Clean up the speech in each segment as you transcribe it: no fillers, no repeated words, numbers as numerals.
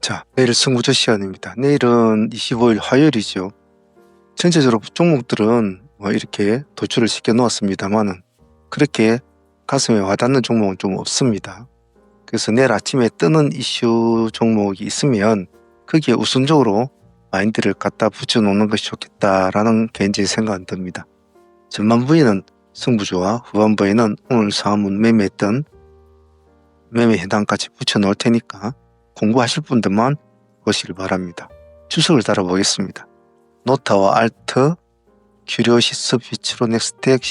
자, 내일 승부조 시간입니다. 내일은 25일 화요일이죠. 전체적으로 종목들은 이렇게 도출을 시켜 놓았습니다만은 그렇게 가슴에 와닿는 종목은 좀 없습니다. 그래서 내일 아침에 뜨는 이슈 종목이 있으면 거기에 우선적으로 마인드를 갖다 붙여 놓는 것이 좋겠다라는 개인적인 생각은 듭니다. 전반부에는 승부조와 후반부에는 오늘 상한문 매매했던 매매 해당까지 붙여 놓을 테니까 공부하실 분들만 보시길 바랍니다. 주석을 달아보겠습니다. 노타와 알트, 큐리오시스, 비츠로넥스텍,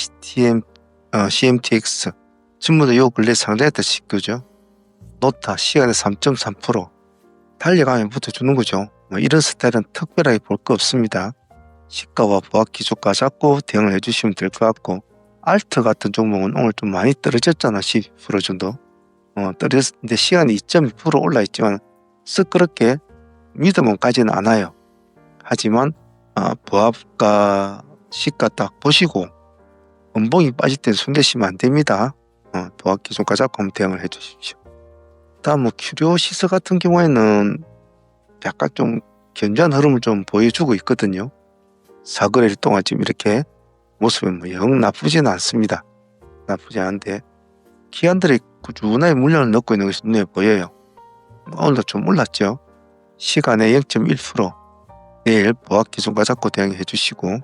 CMTX 전부 다 요 근래 상장했다 시그죠. 노타 시간에 3.3% 달려가면 붙어주는 거죠. 이런 스타일은 특별하게 볼 거 없습니다. 시가와 부합 기조가 잡고 대응을 해주시면 될 것 같고, 알트 같은 종목은 오늘 좀 많이 떨어졌잖아. 12% 정도 떨어졌는데 시간이 2.2% 올라있지만 썩 그렇게 믿음은까지는 않아요. 하지만 부합과 시가 딱 보시고 음봉이 빠질 때 손대시면 안 됩니다. 부합 기준가 잡고 한번 대응을 해주십시오. 다음 큐리오시스 같은 경우에는 약간 좀 견조한 흐름을 좀 보여주고 있거든요. 4거래일 동안 지금 이렇게 모습이 영 나쁘지는 않습니다. 나쁘지 않은데 기관들이 꾸준하게 물량을 넣고 있는 것이 눈에 보여요. 오늘도 좀 올랐죠. 시간에 0.1% 내일 보합 기준가 잡고 대응해 주시고,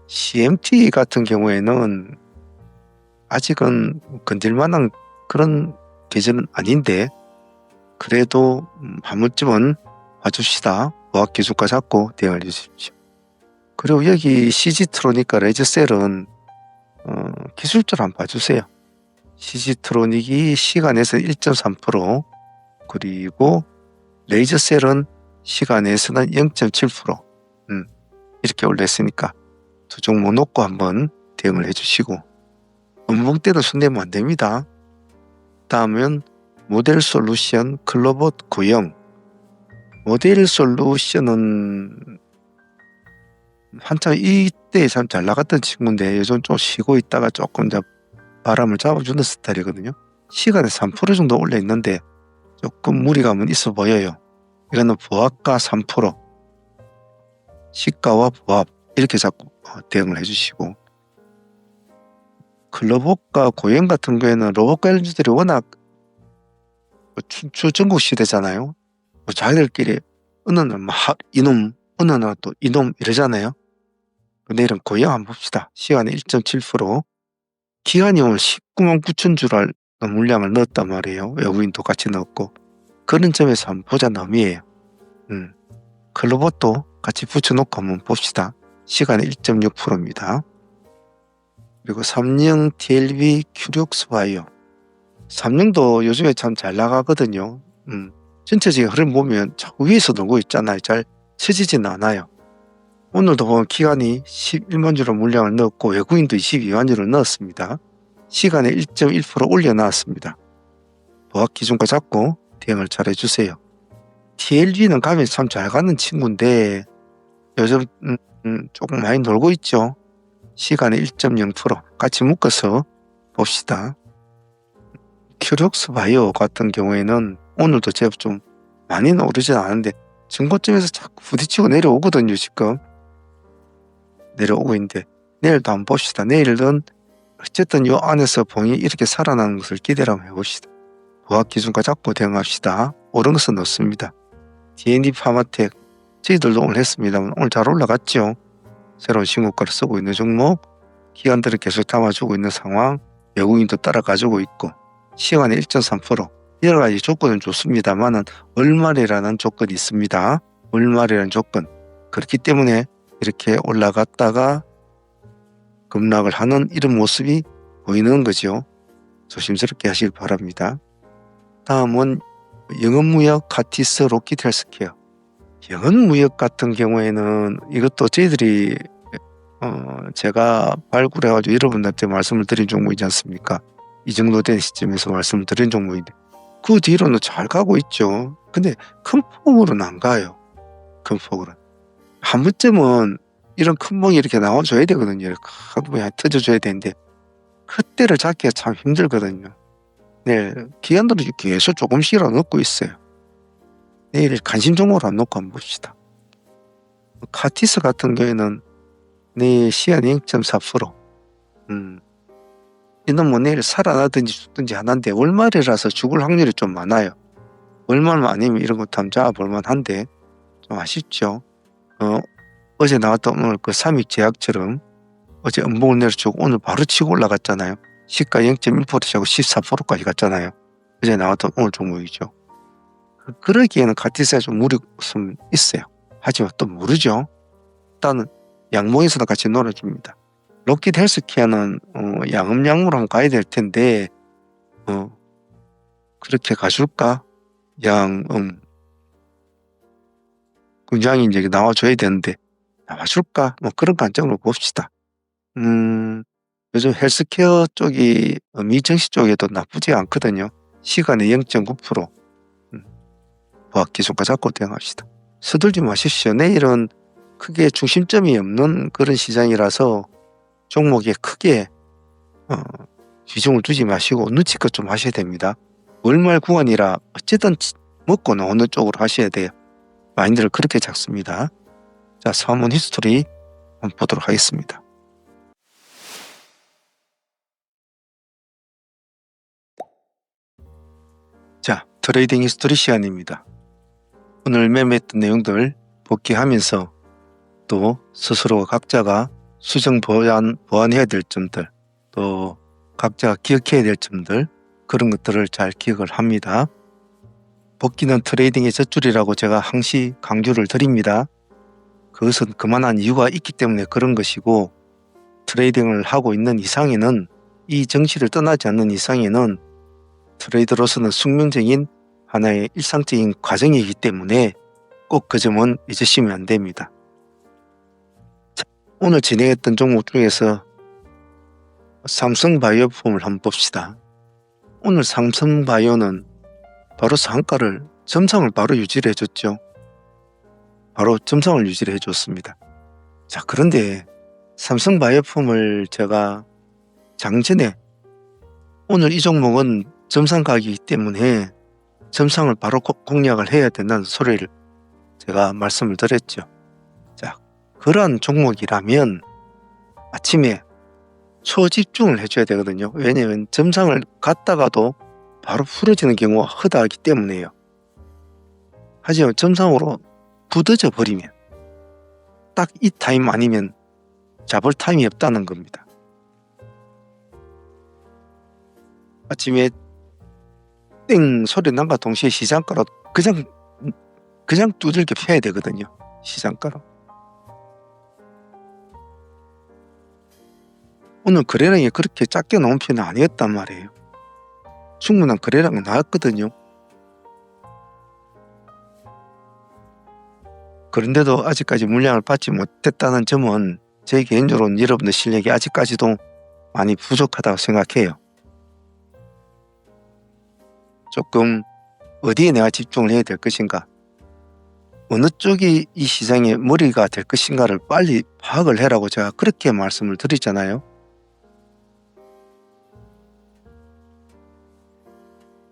CMT 같은 경우에는 아직은 건질만한 그런 계절은 아닌데 그래도 한 번쯤은 봐줍시다. 보합 기준가 잡고 대응해 주십시오. 그리고 여기 CG트로닉과 레저셀은 기술적으로 한번 봐주세요. CG트로닉이 시간에서 1.3% 그리고 레이저셀은 시간에서는 0.7% 이렇게 올렸으니까 두 종목 놓고 한번 대응을 해주시고, 음봉 때도 손대면 안 됩니다. 다음은 모델 솔루션, 클로봇, 고영. 모델 솔루션은 한참 이때 참 잘 나갔던 친구인데 요즘 좀 쉬고 있다가 조금 바람을 잡아주는 스타일이거든요. 시간에 3% 정도 올려 있는데 조금 무리감은 있어 보여요. 이거는 부합가 3%, 시가와 부합 이렇게 자꾸 대응을 해주시고, 클로봇과 고영 같은 경우에는 로봇 관련주들이 워낙 춘추전국 시대잖아요. 자기들끼리 어느 날 이놈, 어느 날 또 이놈 이러잖아요. 내일은 고영 한번 봅시다. 시간에 1.7%, 기간이 오늘 19만 9천 주를 물량을 넣었단 말이에요. 외국인도 같이 넣었고, 그런 점에서 한번 보자는 의미예요. 클로봇도 같이 붙여놓고 한번 봅시다. 시간에 1.6%입니다. 그리고 삼성 TLB 큐리옥스 바이오. 삼성도 요즘에 참 잘 나가거든요. 전체적인 흐름 보면 자꾸 위에서 놀고 있잖아요. 잘 쳐지지는 않아요. 오늘도 보면 기관이 11만 주로 물량을 넣었고 외국인도 22만 주를 넣었습니다. 시간에 1.1% 올려놨습니다. 보합 기준가 잡고 대응을 잘 해주세요. TLG는 가면 참 잘 가는 친구인데 요즘 조금 많이 놀고 있죠. 시간에 1.0% 같이 묶어서 봅시다. 큐력스 바이오 같은 경우에는 오늘도 제법 좀 많이는 오르진 않은데 중고점에서 자꾸 부딪히고 내려오거든요. 지금 내려오고 있는데 내일도 한번 봅시다. 내일은 어쨌든 요 안에서 봉이 이렇게 살아나는 것을 기대를 한번 해봅시다. 보합 기준가 잡고 대응합시다. 오른 것은 넣습니다. D&D 파마텍 저희들도 오늘 했습니다만 오늘 잘 올라갔죠. 새로운 신고가를 쓰고 있는 종목, 기관들을 계속 담아주고 있는 상황, 외국인도 따라가지고 있고 시간에 1.3% 여러 가지 조건은 좋습니다만은 얼마리라는 조건이 있습니다. 얼마리라는 조건. 그렇기 때문에 이렇게 올라갔다가 급락을 하는 이런 모습이 보이는 거죠. 조심스럽게 하시길 바랍니다. 다음은 영업무역 카티스 로키텔스케어. 영업무역 같은 경우에는 이것도 저희들이 제가 발굴해가지고 여러분들한테 말씀을 드린 종목이지 않습니까? 이 정도 된 시점에서 말씀을 드린 종목인데 그 뒤로는 잘 가고 있죠. 근데 큰 폭으로는 안 가요. 큰 폭으로는. 한 번쯤은 이런 큰 봉이 이렇게 나와줘야 되거든요. 큰 봉이 터져줘야 되는데 그때를 잡기가 참 힘들거든요. 네, 기관들은 계속 조금씩이라도 넣고 있어요. 내일 관심 종목으로 안 놓고 한번 봅시다. 카티스 같은 경우에는 내일 시간이 0.4%. 이는 뭐 내일 살아나든지 죽든지 하나인데 월말이라서 죽을 확률이 좀 많아요. 월말만 아니면 이런 것도 한번 잡아볼만 한데 좀 아쉽죠. 어제 나왔던 오늘 그 삼익제약처럼 어제 음봉을 내려주고 오늘 바로 치고 올라갔잖아요. 시가 0.1% 차고 14%까지 갔잖아요. 어제 나왔던 오늘 종목이죠. 그러기에는 카티스가 좀 무리가 있어요. 하지만 또 모르죠. 일단은 양봉에서도 같이 놀아줍니다. 록히드 헬스케어는 양음양으로 한번 가야 될 텐데 그렇게 가줄까? 군장이 이제 나와줘야 되는데 나와줄까? 뭐 그런 관점으로 봅시다. 요즘 헬스케어 쪽이 미증시 쪽에도 나쁘지 않거든요. 시간에 0.9% 보합기준가 잡고 대응합시다. 서둘지 마십시오. 내일은 크게 중심점이 없는 그런 시장이라서 종목에 크게 비중을 두지 마시고 눈치껏 좀 하셔야 됩니다. 월말 구간이라 어쨌든 먹고 나오는 쪽으로 하셔야 돼요. 마인드를 그렇게 잡습니다. 자, 사문 히스토리 한번 보도록 하겠습니다. 자, 트레이딩 히스토리 시간입니다. 오늘 매매했던 내용들 복귀하면서 또 스스로 각자가 수정 보완해야 될 점들, 또 각자가 기억해야 될 점들, 그런 것들을 잘 기억을 합니다. 복귀는 트레이딩의 젖줄이라고 제가 항시 강조를 드립니다. 그것은 그만한 이유가 있기 때문에 그런 것이고, 트레이딩을 하고 있는 이상에는, 이 정시를 떠나지 않는 이상에는 트레이더로서는 숙명적인 하나의 일상적인 과정이기 때문에 꼭 그 점은 잊으시면 안 됩니다. 자, 오늘 진행했던 종목 중에서 삼성바이오폼을 한번 봅시다. 오늘 삼성바이오는 바로 상가를 점상을 바로 유지를 해줬죠. 바로 점상을 유지를 해줬습니다. 자, 그런데 삼성바이오폼을 제가 장전에 오늘 이 종목은 점상 가격이기 때문에 점상을 바로 공략을 해야 된다는 소리를 제가 말씀을 드렸죠. 자, 그러한 종목이라면 아침에 초집중을 해줘야 되거든요. 왜냐하면 점상을 갔다가도 바로 풀어지는 경우가 허다하기 때문에요. 하지만 점상으로 굳어져 버리면 딱 이 타임 아니면 잡을 타임이 없다는 겁니다. 아침에 땡 소리 난과 동시에 시장가로 그냥 두들겨 패야 되거든요. 시장가로. 오늘 거래량이 그렇게 작게 나온 편은 아니었단 말이에요. 충분한 거래량이 나왔거든요. 그런데도 아직까지 물량을 받지 못했다는 점은 제 개인적으로는 여러분들 실력이 아직까지도 많이 부족하다고 생각해요. 조금 어디에 내가 집중을 해야 될 것인가, 어느 쪽이 이 시장의 머리가 될 것인가를 빨리 파악을 해라고 제가 그렇게 말씀을 드리잖아요.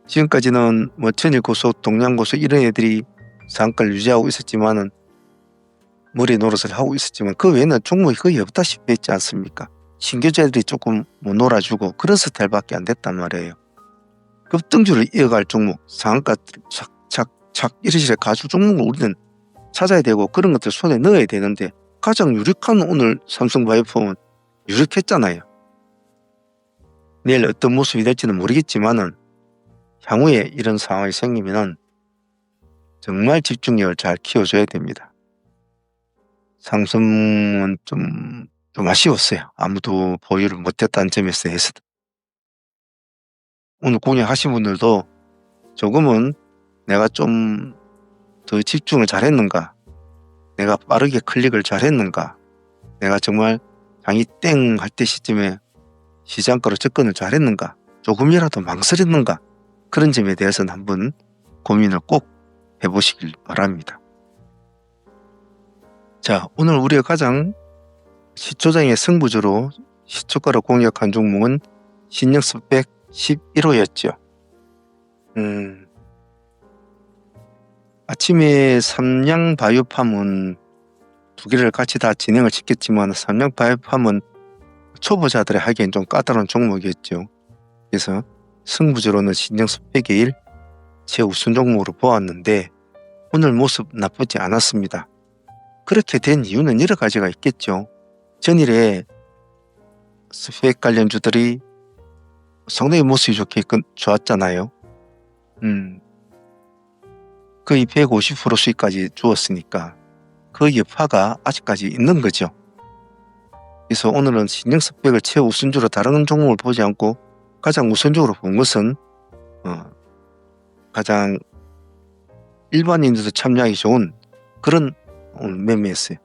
지금까지는 뭐 천일고속, 동양고속 이런 애들이 상가를 유지하고 있었지만은 머리 노릇을 하고 있었지만 그 외에는 종목이 거의 없다시피 했지 않습니까? 신규자들이 조금 못 놀아주고 그런 스타일밖에 안 됐단 말이에요. 급등주를 이어갈 종목, 상한가 착착착 이런 식의 가주 종목을 우리는 찾아야 되고 그런 것들 손에 넣어야 되는데 가장 유력한 오늘 삼성바이오폼은 유력했잖아요. 내일 어떤 모습이 될지는 모르겠지만은 향후에 이런 상황이 생기면은 정말 집중력을 잘 키워줘야 됩니다. 삼성은 좀 아쉬웠어요. 아무도 보유를 못했다는 점에서 해서도. 오늘 공략하신 분들도 조금은 내가 좀 더 집중을 잘했는가, 내가 빠르게 클릭을 잘했는가, 내가 정말 장이 땡 할 때 시점에 시장가로 접근을 잘했는가, 조금이라도 망설였는가, 그런 점에 대해서는 한번 고민을 꼭 해보시길 바랍니다. 자, 오늘 우리가 가장 시초장의 승부주로 시초가로 공략한 종목은 신영스펙 11호였죠. 아침에 삼양바이오팜은 두 개를 같이 다 진행을 시켰지만 삼양바이오팜은 초보자들이 하기엔 좀 까다로운 종목이었죠. 그래서 승부조로는 신정 스펙의 1, 최우선 종목으로 보았는데 오늘 모습 나쁘지 않았습니다. 그렇게 된 이유는 여러 가지가 있겠죠. 전일에 스펙 관련주들이 상당히 모습이 좋았잖아요. 거의 150% 수익까지 주었으니까 그 여파가 아직까지 있는 거죠. 그래서 오늘은 신정 스펙을 최우선주로 다른 종목을 보지 않고 가장 우선적으로 본 것은 가장 일반인들도 참여하기 좋은 그런 오늘 매매였어요.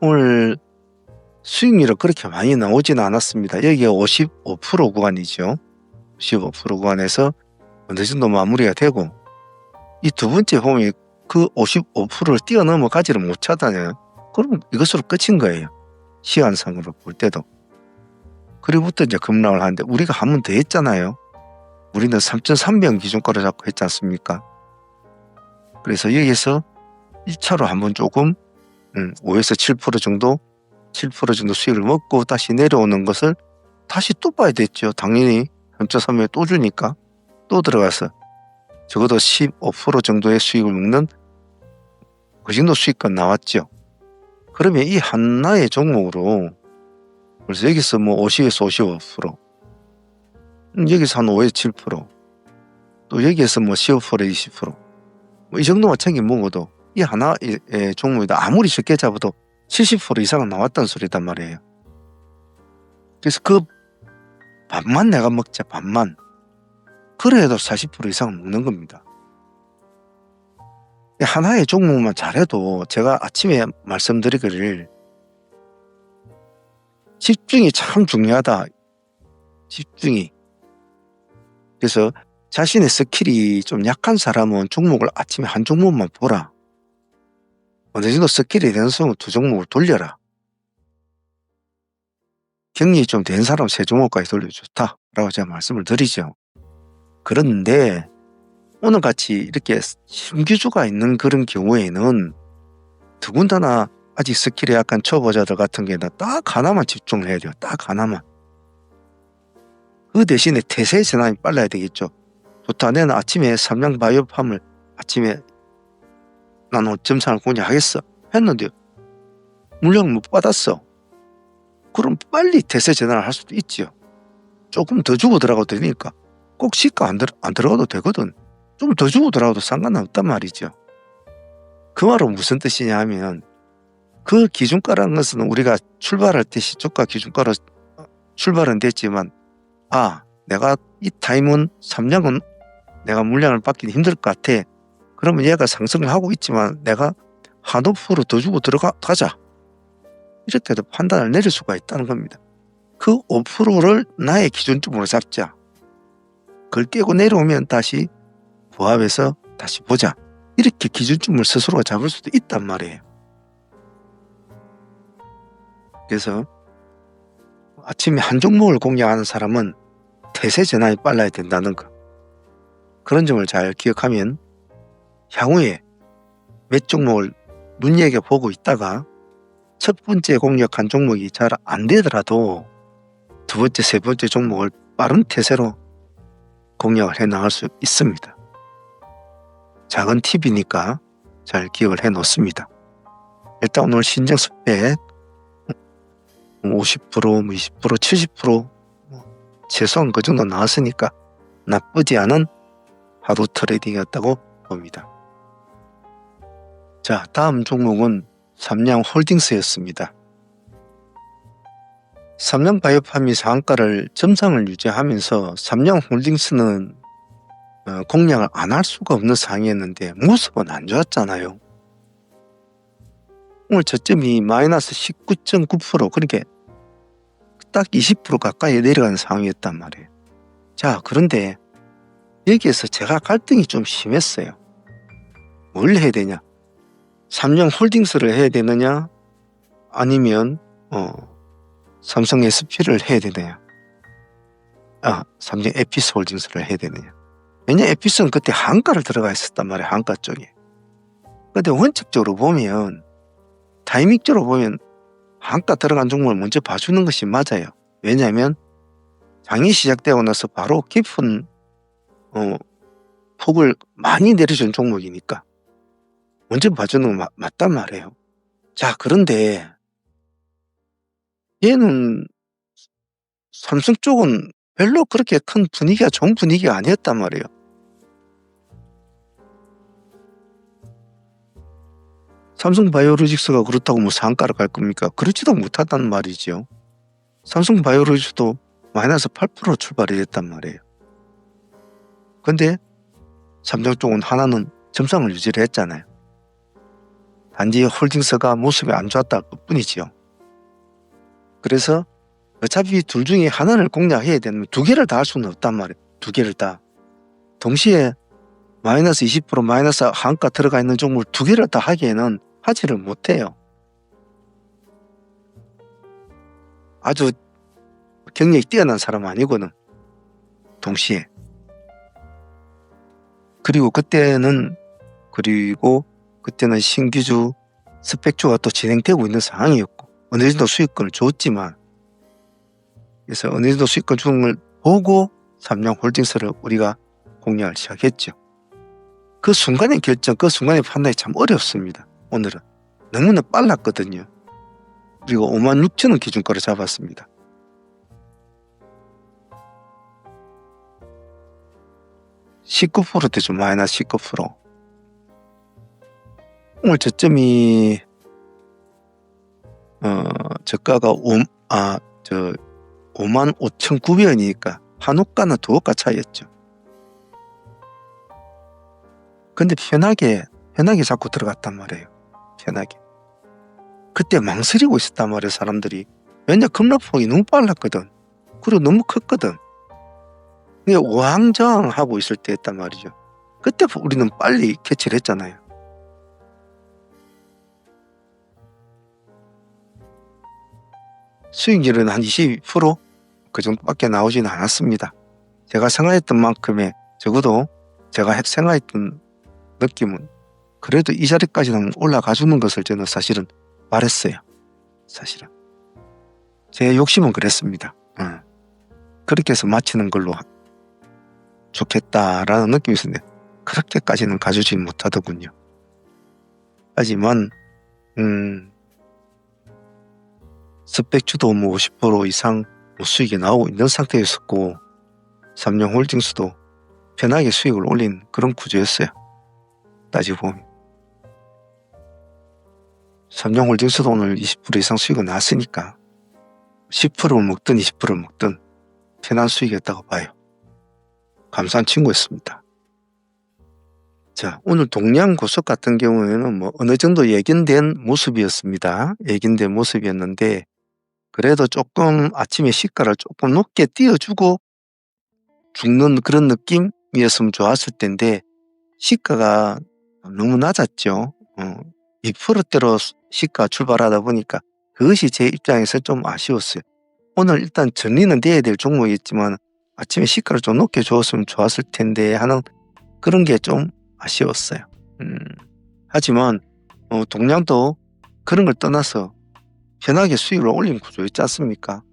오늘 수익률은 그렇게 많이 나오지는 않았습니다. 여기가 55% 구간이죠. 55% 구간에서 어느 정도 마무리가 되고 이 두 번째 보면 그 55%를 뛰어넘어 가지를 못하다녀요. 그럼 이것으로 끝인 거예요. 시간상으로 볼 때도. 그리고부터 이제 급락을 하는데 우리가 한 번 더 했잖아요. 우리는 3,300원 기준가로 잡고 했지 않습니까? 그래서 여기에서 1차로 한번 조금 5에서 7% 정도 7% 정도 수익을 먹고 다시 내려오는 것을 다시 또 봐야 됐죠. 당연히 3.3에 또 주니까 또 들어가서 적어도 15% 정도의 수익을 먹는 그 정도 수익가 나왔죠. 그러면 이 하나의 종목으로 그래서 여기서 뭐 50에서 55%, 여기서 한 5에서 7%, 또 여기에서 뭐 15%, 20%, 뭐 이 정도만 챙겨 먹어도 이 하나의 종목이다 아무리 적게 잡아도 70% 이상은 나왔다는 소리단 말이에요. 그래서 그 반만 내가 먹자, 반만. 그래도 40% 이상 먹는 겁니다. 하나의 종목만 잘해도 제가 아침에 말씀드리기를 집중이 참 중요하다. 집중이. 그래서 자신의 스킬이 좀 약한 사람은 종목을 아침에 한 종목만 보라. 어느 정도 스킬이 되는 사람은 두 종목을 돌려라. 경력이 좀 된 사람 세 종목까지 돌려 좋다라고 제가 말씀을 드리죠. 그런데 오늘같이 이렇게 신규주가 있는 그런 경우에는 더군다나 아직 스킬이 약한 초보자들 같은 경우에는 딱 하나만 집중을 해야 돼요. 딱 하나만. 그 대신에 태세의 전환이 빨라야 되겠죠. 좋다. 내는 아침에 삼양바이오팜을 아침에 나는 점상을 공략하겠어. 했는데 물량 못 받았어. 그럼 빨리 태세 전환을 할 수도 있지요. 조금 더 주고 들어가도 되니까. 꼭 시가 안 들어가도 되거든. 좀 더 주고 들어가도 상관없단 말이죠. 그 말은 무슨 뜻이냐 하면 그 기준가라는 것은 우리가 출발할 때 시초가 기준가로 출발은 됐지만 내가 이 타임은 3량은 내가 물량을 받기는 힘들 것 같아. 그러면 얘가 상승을 하고 있지만 내가 한 5% 더 주고 들어가자. 이렇게 해도 판단을 내릴 수가 있다는 겁니다. 그 5%를 나의 기준점으로 잡자. 그걸 깨고 내려오면 다시 부합해서 다시 보자. 이렇게 기준점을 스스로가 잡을 수도 있단 말이에요. 그래서 아침에 한 종목을 공략하는 사람은 태세 전환이 빨라야 된다는 거. 그런 점을 잘 기억하면 향후에 몇 종목을 눈여겨보고 있다가 첫 번째 공략한 종목이 잘 안 되더라도 두 번째, 세 번째 종목을 빠른 태세로 공략을 해 나갈 수 있습니다. 작은 팁이니까 잘 기억을 해 놓습니다. 일단 오늘 신정 스펙 50%, 20%, 70% 최소한 그 정도 나왔으니까 나쁘지 않은 하루 트레이딩이었다고 봅니다. 자, 다음 종목은 삼양홀딩스였습니다. 삼양바이오팜이 상한가를 점상을 유지하면서 삼양홀딩스는 공략을 안 할 수가 없는 상황이었는데 모습은 안 좋았잖아요. 오늘 저점이 마이너스 19.9% 그러니까 딱 20% 가까이 내려가는 상황이었단 말이에요. 자, 그런데 여기에서 제가 갈등이 좀 심했어요. 뭘 해야 되냐? 삼양홀딩스를 해야 되느냐? 아니면 삼성 SP를 해야 되느냐? 삼성 에피스홀딩스를 해야 되느냐? 왜냐 에피스는 그때 한가를 들어가 있었단 말이에요. 한가 쪽에. 근데 원칙적으로 보면 타이밍적으로 보면 한가 들어간 종목을 먼저 봐주는 것이 맞아요. 왜냐하면 장이 시작되고 나서 바로 깊은 폭을 많이 내려준 종목이니까 먼저 봐주는 거 맞단 말이에요. 자, 그런데 얘는 삼성 쪽은 별로 그렇게 큰 분위기가 좋은 분위기가 아니었단 말이에요. 삼성바이오로직스가 그렇다고 뭐 상가를 갈 겁니까? 그렇지도 못하단 말이죠. 삼성바이오로직스도 마이너스 8% 출발이 됐단 말이에요. 근데 삼성 쪽은 하나는 점상을 유지를 했잖아요. 단지 홀딩스가 모습이 안 좋았다 뿐이지요. 그래서 어차피 둘 중에 하나를 공략해야 되면 두 개를 다 할 수는 없단 말이에요. 두 개를 다. 동시에 마이너스 20% 마이너스 한가 들어가 있는 종목을 두 개를 다 하기에는 하지를 못해요. 아주 경력이 뛰어난 사람 아니거든. 동시에. 그리고 그때는 신규주 스펙주가 또 진행되고 있는 상황이었고 어느 정도 수익권을 줬지만 그래서 어느 정도 수익권 주는 걸 보고 삼양홀딩스를 우리가 공략을 시작했죠. 그 순간의 결정, 그 순간의 판단이 참 어렵습니다. 오늘은 너무나 빨랐거든요. 그리고 56,000원 기준가로 잡았습니다. (19% 되죠. 마이너스 19%. 오늘 저점이 저가가 55,900원이니까 한호가는 두호가 차이였죠. 근데 편하게 자꾸 들어갔단 말이에요. 편하게. 그때 망설이고 있었단 말이에요. 사람들이. 왜냐 급락폭이 너무 빨랐거든. 그리고 너무 컸거든. 이게 우왕좌왕하고 있을 때였단 말이죠. 그때 우리는 빨리 캐치를 했잖아요. 수익률은 한 22%? 그 정도밖에 나오지는 않았습니다. 제가 생각했던 만큼의 적어도 제가 생각했던 느낌은 그래도 이 자리까지는 올라가 주는 것을 저는 사실은 말했어요. 사실은. 제 욕심은 그랬습니다. 그렇게 해서 마치는 걸로 좋겠다라는 느낌이 있었는데 그렇게까지는 가주지 못하더군요. 하지만 스펙주도 뭐 50% 이상 수익이 나오고 있는 상태였었고 삼양홀딩스도 편하게 수익을 올린 그런 구조였어요. 따지고 보면 삼양홀딩스도 오늘 20% 이상 수익은 났으니까 10%를 먹든 20%를 먹든 편한 수익이었다고 봐요. 감사한 친구였습니다. 자, 오늘 동양고속 같은 경우에는 뭐 어느 정도 예견된 모습이었습니다. 예견된 모습이었는데 그래도 조금 아침에 시가를 조금 높게 띄워주고 죽는 그런 느낌이었으면 좋았을 텐데 시가가 너무 낮았죠. 2%대로 시가 출발하다 보니까 그것이 제 입장에서 좀 아쉬웠어요. 오늘 일단 정리는 돼야 될 종목이었지만 아침에 시가를 좀 높게 줬으면 좋았을 텐데 하는 그런 게 좀 아쉬웠어요. 하지만 동양도 그런 걸 떠나서 편하게 수익을 올린 구조였지 않습니까?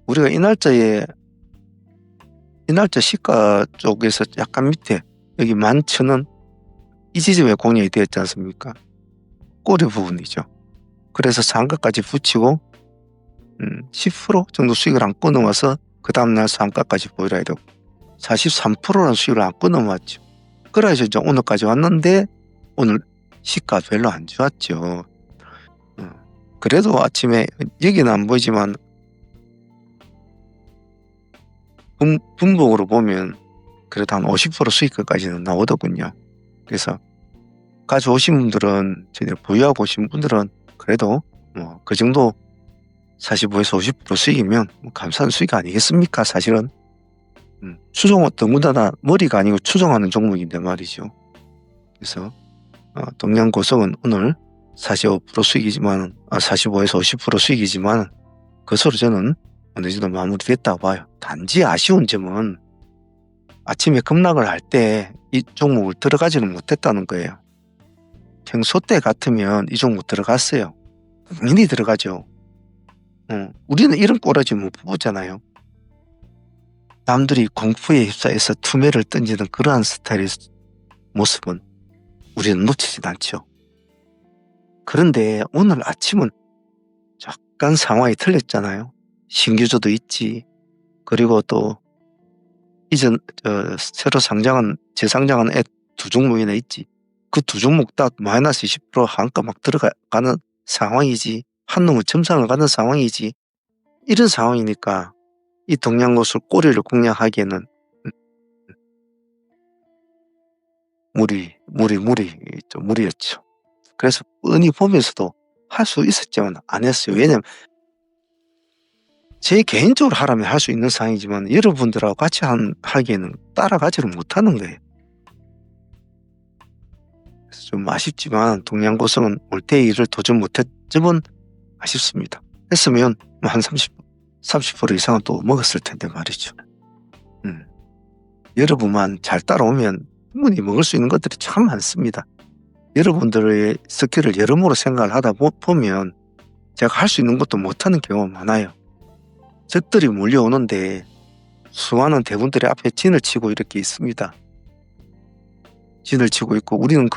우리가 이 날짜 시가 쪽에서 약간 밑에 여기 11,000원 이 지점에 공략이 되었지 않습니까? 꼬리 부분이죠. 그래서 상가까지 붙이고 10% 정도 수익을 안고 넘어와서 그 다음날 상가까지 보여야 되고 43%라는 수익을 안고 넘어왔죠. 그래서 이제 오늘까지 왔는데 오늘 시가 별로 안 좋았죠. 그래도 아침에 여기는 안 보이지만 분봉으로 보면 그래도 한 50% 수익까지는 나오더군요. 그래서 가져오신 분들은 보유하고 오신 분들은 그래도 뭐 그 정도 45에서 50% 수익이면 감사한 수익 아니겠습니까? 사실은 추종 더군다나 머리가 아니고 추종하는 종목인데 말이죠. 그래서 동양고속은 오늘 45% 수익이지만 45에서 50% 수익이지만 그것으로 저는 어느 정도 마무리됐다고 봐요. 단지 아쉬운 점은 아침에 급락을 할 때 이 종목을 들어가지는 못했다는 거예요. 평소 때 같으면 이 종목 들어갔어요. 당연히 들어가죠. 우리는 이런 꼬라지 못 뽑았잖아요. 남들이 공포에 휩싸여서 투매를 던지는 그러한 스타일의 모습은 우리는 놓치진 않죠. 그런데 오늘 아침은 약간 상황이 틀렸잖아요. 신규조도 있지. 그리고 또 이전 새로 재상장한 두 종목이나 있지. 그 두 종목 딱 마이너스 20% 한가 막 들어가는 상황이지. 한 놈은 점상을 가는 상황이지. 이런 상황이니까 이 동양고수 꼬리를 공략하기에는 무리였죠. 그래서 뻔히 보면서도 할 수 있었지만 안 했어요. 왜냐면 제 개인적으로 하라면 할 수 있는 상황이지만 여러분들하고 같이 하기에는 따라가지를 못하는 거예요. 그래서 좀 아쉽지만 동양고성은 올테의 일을 도전 못했 점은 아쉽습니다. 했으면 한 30% 이상은 또 먹었을 텐데 말이죠. 여러분만 잘 따라오면 충분히 먹을 수 있는 것들이 참 많습니다. 여러분들의 스킬을 여러모로 생각을 하다 보면 제가 할 수 있는 것도 못하는 경우가 많아요. 적들이 몰려오는데 수많은 대군들의 앞에 진을 치고 이렇게 있습니다. 진을 치고 있고 우리는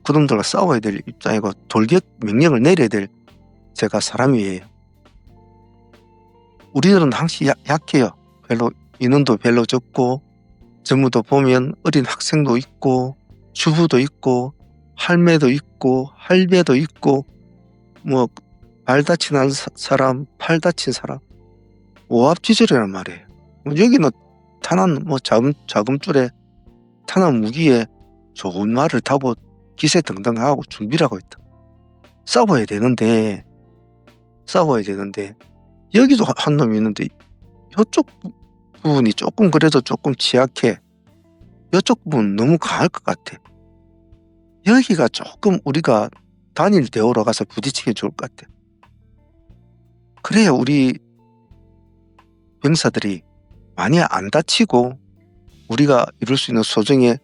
그놈들과 싸워야 될 입장이고 돌격 명령을 내려야 될 제가 사람이에요. 우리들은 항상 약해요. 인원도 별로 적고 전부도 보면 어린 학생도 있고 주부도 있고 할매도 있고 할배도 있고 뭐 발 다친 사람, 팔 다친 사람 오합지졸이란 말이에요. 여기는 탄환 자금줄에 탄환 무기에 좋은 말을 타고 기세 등등하고 준비를 하고 있다. 싸워야 되는데 여기도 한 놈이 있는데 이쪽 부분이 조금 그래도 조금 취약해. 이쪽 부분 너무 강할 것 같아. 여기가 조금 우리가 단일 대우로 가서 부딪히기 좋을 것 같아. 그래야 우리 병사들이 많이 안 다치고 우리가 이룰 수 있는 소정의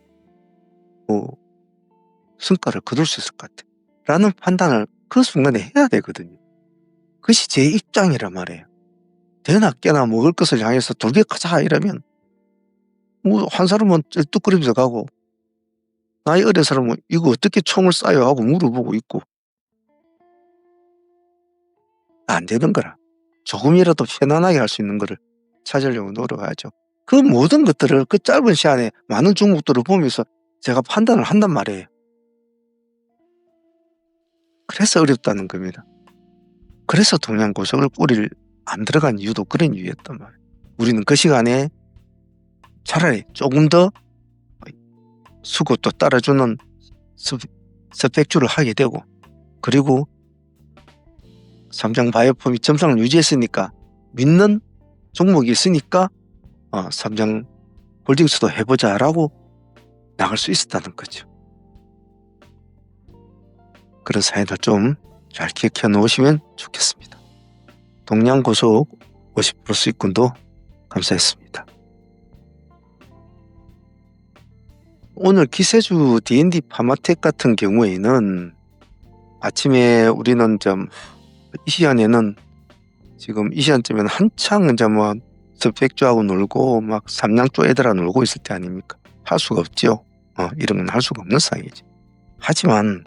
성과를 거둘 수 있을 것 같아. 라는 판단을 그 순간에 해야 되거든요. 그것이 제 입장이란 말이에요. 되나 깨나 먹을 것을 향해서 돌격하자 이러면 한 사람은 쩔뚝거리면서 가고 나이 어린 사람은 이거 어떻게 총을 쏴요 하고 물어보고 있고 안 되는 거라. 조금이라도 편안하게 할 수 있는 거를 찾으려고 노력하죠. 그 모든 것들을 그 짧은 시간에 많은 종목들을 보면서 제가 판단을 한단 말이에요. 그래서 어렵다는 겁니다. 그래서 동양고속을 꼬리를 안 들어간 이유도 그런 이유였단 말이에요. 우리는 그 시간에 차라리 조금 더 수급도 따라주는 스펙줄을 하게 되고 그리고 삼성 바이오폼이 점상을 유지했으니까 믿는 종목이 있으니까 삼성 홀딩스도 해보자라고 나갈 수 있었다는 거죠. 그런 사연을 좀 잘 기억해 놓으시면 좋겠습니다. 동양고속 50% 수익금도 감사했습니다. 오늘 기세주 D&D 파마텍 같은 경우에는 아침에 우리는 이 시간에는 지금 이 시간쯤에는 한창 스펙주하고 놀고 막 삼양조 애들아 놀고 있을 때 아닙니까? 할 수가 없죠. 이런 건 할 수가 없는 상황이죠. 하지만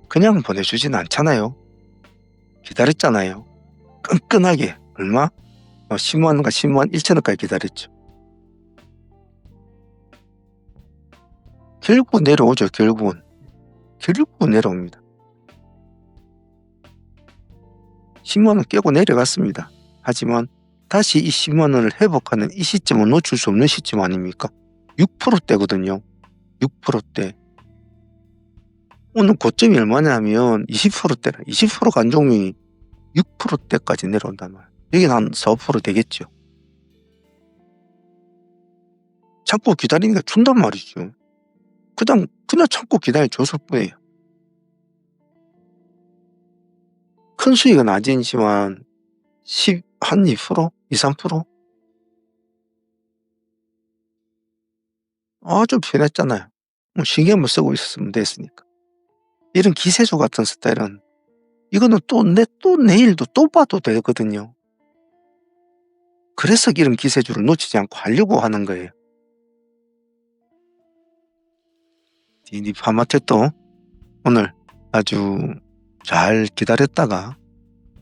그냥 보내주진 않잖아요. 기다렸잖아요. 끈끈하게 얼마? 10만원과 10만 1천원까지 기다렸죠. 결국은 내려오죠. 결국은 내려옵니다. 10만원 깨고 내려갔습니다. 하지만 다시 이 10만원을 회복하는 이 시점은 놓칠 수 없는 시점 아닙니까? 6%대거든요. 6%대. 오늘 고점이 얼마냐면 20%대라. 20% 간종이 6%대까지 내려온단 말이에요. 여기는 한 4% 되겠죠. 참고 기다리니까 준단 말이죠. 그냥 참고 기다려줬을 뿐이에요. 큰 수익은 아니지만 한 2%? 2, 3%? 좀 편했잖아요. 신경만 쓰고 있었으면 됐으니까. 이런 기세주 같은 스타일은 이거는 또 내일도 또 봐도 되거든요. 그래서 이런 기세주를 놓치지 않고 하려고 하는 거예요. D&D 파마텍도 오늘 아주 잘 기다렸다가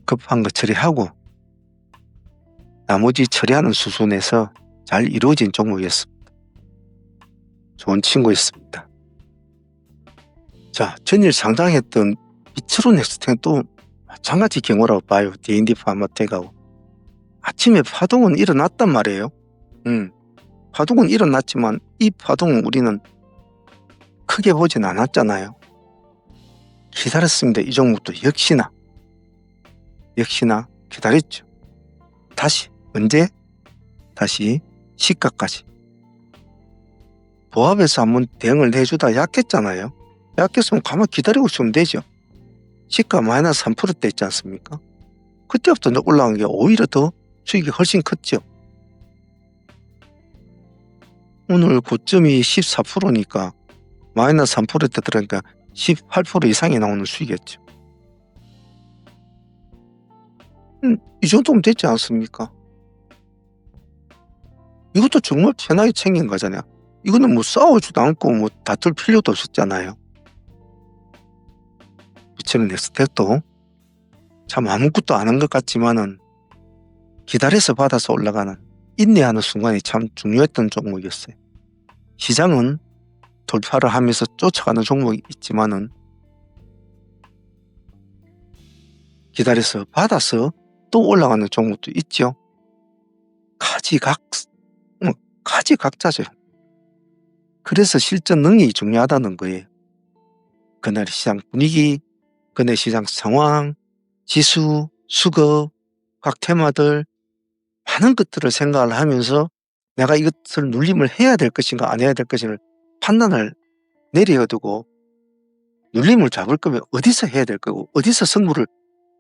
급한 거 처리하고 나머지 처리하는 수순에서 잘 이루어진 종목이었습니다. 좋은 친구였습니다. 자, 전일 상장했던 비츠로 넥스텐도 마찬가지 경우라고 봐요. D&D 파마텍하고. 아침에 파동은 일어났단 말이에요. 파동은 일어났지만 이 파동은 우리는 크게 보진 않았잖아요. 기다렸습니다. 이 종목도 역시나 기다렸죠. 다시 언제? 다시 시가까지. 보합에서 한번 대응을 해주다 약했잖아요. 약했으면 가만히 기다리고 있으면 되죠. 시가 마이너스 3%대 있지 않습니까? 그때부터 올라간 게 오히려 더 수익이 훨씬 컸죠. 오늘 고점이 14%니까 마이너스 3%대 들어가니까 18% 이상이 나오는 수익이었죠. 이 정도면 됐지 않습니까? 이것도 정말 편하게 챙긴 거잖아요. 이거는 뭐 싸우지도 않고 뭐 다툴 필요도 없었잖아요. 비츠는 넥스텍도 참 아무것도 안 한 것 같지만은 기다려서 받아서 올라가는 인내하는 순간이 참 중요했던 종목이었어요. 시장은 돌파를 하면서 쫓아가는 종목이 있지만은 기다려서 받아서 또 올라가는 종목도 있죠. 가지각자죠. 그래서 실전 능력이 중요하다는 거예요. 그날 시장 분위기, 그날 시장 상황, 지수, 수급, 각 테마들 많은 것들을 생각을 하면서 내가 이것을 눌림을 해야 될 것인가 안 해야 될 것인가 판단을 내려야 되고, 눌림을 잡을 거면 어디서 해야 될 거고 어디서 승부를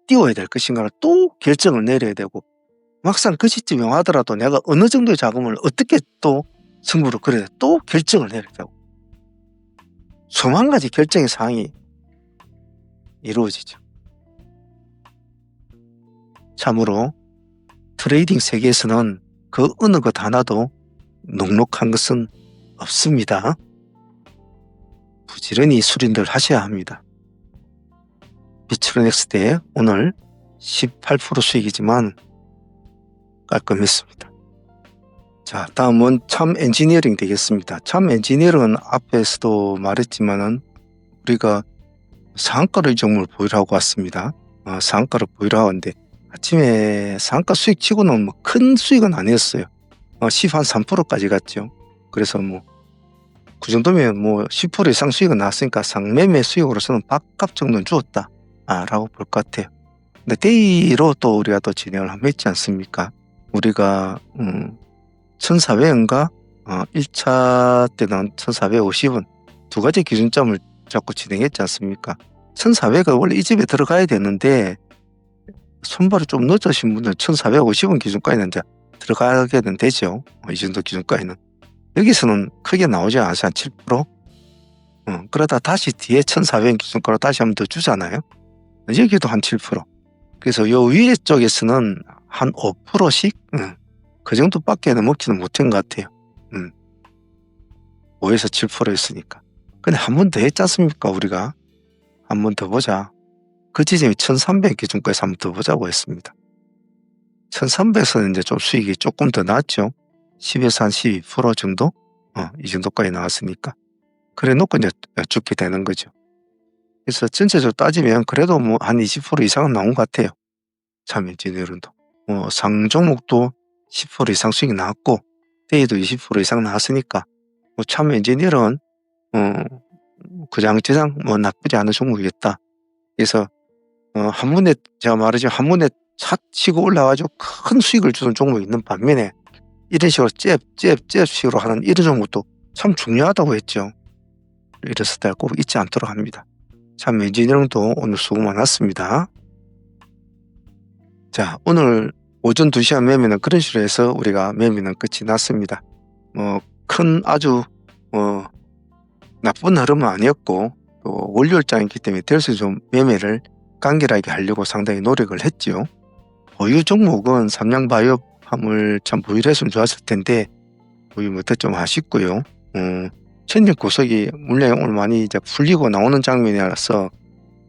띄워야 될 것인가를 또 결정을 내려야 되고, 막상 그 시점에 와더라도 내가 어느 정도의 자금을 어떻게 또 승부를 걸어야 또 결정을 내려야 되고, 수만 가지 결정의 사항이 이루어지죠. 참으로 트레이딩 세계에서는 그 어느 것 하나도 녹록한 것은 없습니다. 부지런히 수린들 하셔야 합니다. 비츠로넥스대 오늘 18% 수익이지만 깔끔했습니다. 자, 다음은 참 엔지니어링 되겠습니다. 참 엔지니어링은 앞에서도 말했지만은 우리가 상한가를 이 종목을 보유하고 왔습니다. 상한가를 보유하고 왔는데 아침에 상한가 수익 치고는 뭐 큰 수익은 아니었어요. 13% 갔죠. 그래서 뭐 그 정도면 뭐 10% 이상 수익은 나왔으니까 상매매 수익으로서는 밥값 정도는 주었다 라고 볼 것 같아요. 근데 데이로 또 우리가 또 진행을 한번 했지 않습니까? 우리가 1400원과 1차 때는 1450원 두 가지 기준점을 잡고 진행했지 않습니까? 1400원 원래 이 집에 들어가야 되는데 손발이 좀 늦으신 분들은 1450원 기준까지는 이제 들어가게는 되죠. 이 정도 기준까지는. 여기서는 크게 나오지 않아서 한 7%? 그러다 다시 뒤에 1400원 기준가로 다시 한 번 더 주잖아요. 여기도 한 7%. 그래서 요 위에 쪽에서는 한 5%씩 그 정도밖에는 먹지는 못한 것 같아요. 5에서 7%였으니까. 근데 한 번 더 했지 않습니까? 우리가 한 번 더 보자. 그 지점이 1300 기준까지 한 번 더 보자고 했습니다. 1300에서는 이제 좀 수익이 조금 더 났죠. 10에서 한 12% 정도? 이 정도까지 나왔으니까. 그래 놓고 이제 죽게 되는 거죠. 그래서 전체적으로 따지면 그래도 뭐 한 20% 이상은 나온 것 같아요. 참 엔지니어링도. 상 종목도 10% 이상 수익이 나왔고, 데이도 20% 이상 나왔으니까, 참 엔지니어링은, 그장저장 나쁘지 않은 종목이겠다. 그래서, 한 번에, 제가 말하자면 한 번에 차 치고 올라와가지고 큰 수익을 주는 종목이 있는 반면에, 이런 식으로 식으로 하는 이런 종목도 참 중요하다고 했죠. 이런 스타일 꼭 잊지 않도록 합니다. 참 엔지니어링도 오늘 수고 많았습니다. 자, 오늘 오전 2시간 매매는 그런 식으로 해서 우리가 매매는 끝이 났습니다. 큰 아주 나쁜 흐름은 아니었고, 또 원료일장이기 때문에 될 수 좀 매매를 간결하게 하려고 상당히 노력을 했지요. 보유 종목은 삼양바이오 화물 참 보유를 했으면 좋았을 텐데 보유 못해 좀 아쉽고요. 천일고속이 물량이 오늘 많이 이제 풀리고 나오는 장면이라서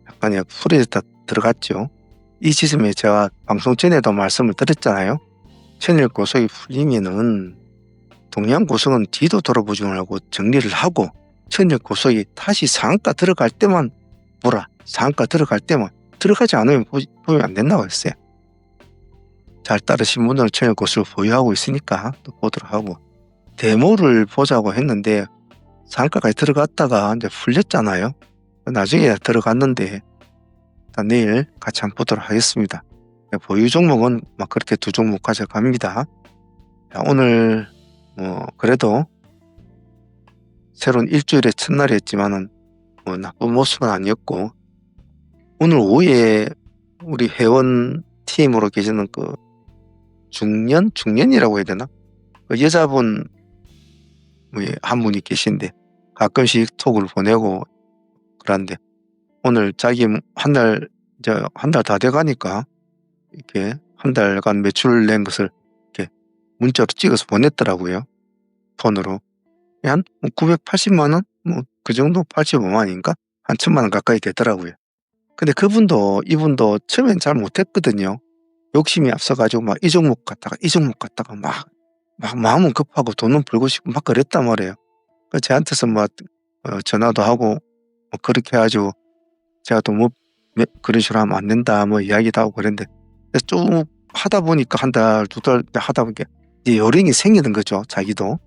약간 풀에다 들어갔죠. 이 시점에 제가 방송 전에도 말씀을 드렸잖아요. 천일고속이 풀리면은 동양고속은 뒤도 돌아보지 말고 정리를 하고 천일고속이 다시 상한가 들어갈 때만 보라. 상한가 들어갈 때만, 들어가지 않으면 보면 안 된다고 했어요. 잘 따르신 분들은 천일고속을 보유하고 있으니까 또 보도록 하고, 데모를 보자고 했는데 상한가까지 들어갔다가 이제 풀렸잖아요. 나중에 들어갔는데 내일 같이 한번 보도록 하겠습니다. 보유 종목은 막 그렇게 두 종목 가져갑니다. 오늘 그래도 새로운 일주일의 첫날이었지만은 나쁜 모습은 아니었고, 오늘 오후에 우리 회원 팀으로 계시는 그 중년이라고 해야 되나? 그 여자분 한 분이 계신데 가끔씩 톡을 보내고 그런데 오늘 자기 한 달 다 돼가니까 이렇게 한 달간 매출 낸 것을 이렇게 문자로 찍어서 보냈더라고요. 폰으로. 한 980만 원? 그 정도 85만인가? 한 1000만 원 가까이 되더라고요. 근데 이분도 처음엔 잘 못했거든요. 욕심이 앞서가지고 막 이 종목 갔다가 막 마음은 급하고 돈은 벌고 싶고 막 그랬단 말이에요. 저한테서 막 전화도 하고 그렇게 해가지고 제가 또 그런 식으로 하면 안 된다 이야기도 하고 그랬는데 쭉 하다 보니까 한 달, 두 달 하다 보니까 이제 요령이 생기는 거죠. 자기도.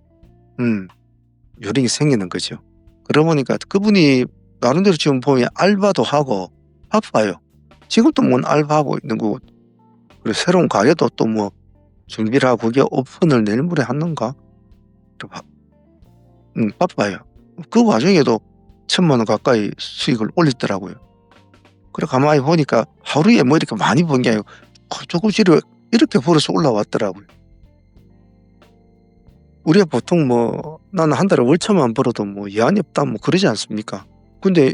요령이 생기는 거죠. 그러다 보니까 그분이 나름대로 지금 보면 알바도 하고 바빠요. 지금도 알바하고 있는 거고, 그리고 새로운 가게도 또 준비를 하고 그게 오픈을 내일 모레 하는가? 바빠요. 그 와중에도 1000만 원 가까이 수익을 올리더라고요. 그래 가만히 보니까 하루에 이렇게 많이 번 게 아니고 조금씩 이렇게 벌어서 올라왔더라고요. 우리가 보통 나는 한 달에 월차만 벌어도 예안이 없다 그러지 않습니까? 근데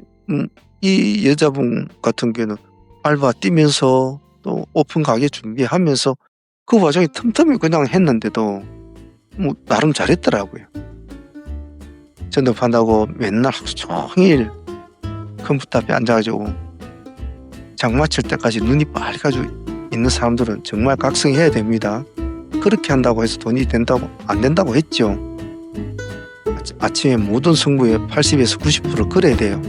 이 여자분 같은 경우는 알바 뛰면서 또 오픈 가게 준비하면서 그 와중에 틈틈이 그냥 했는데도 나름 잘했더라고요. 전업한다고 맨날 하루 종일 컴퓨터 앞에 앉아가지고 장마 칠 때까지 눈이 빨개가지고 있는 사람들은 정말 각성해야 됩니다. 그렇게 한다고 해서 돈이 안 된다고 했죠. 아침에 모든 승부에 80에서 90% 걸어야 돼요.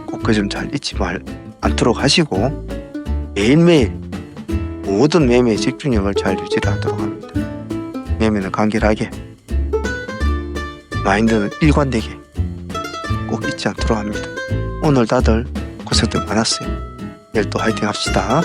꼭 그 점 잘 잊지 않도록 하시고 매일매일 모든 매매의 집중력을 잘 유지를 하도록 합니다. 매매는 간결하게, 마인드는 일관되게 꼭 잊지 않도록 합니다. 오늘 다들 고생들 많았어요. 내일 또 화이팅 합시다.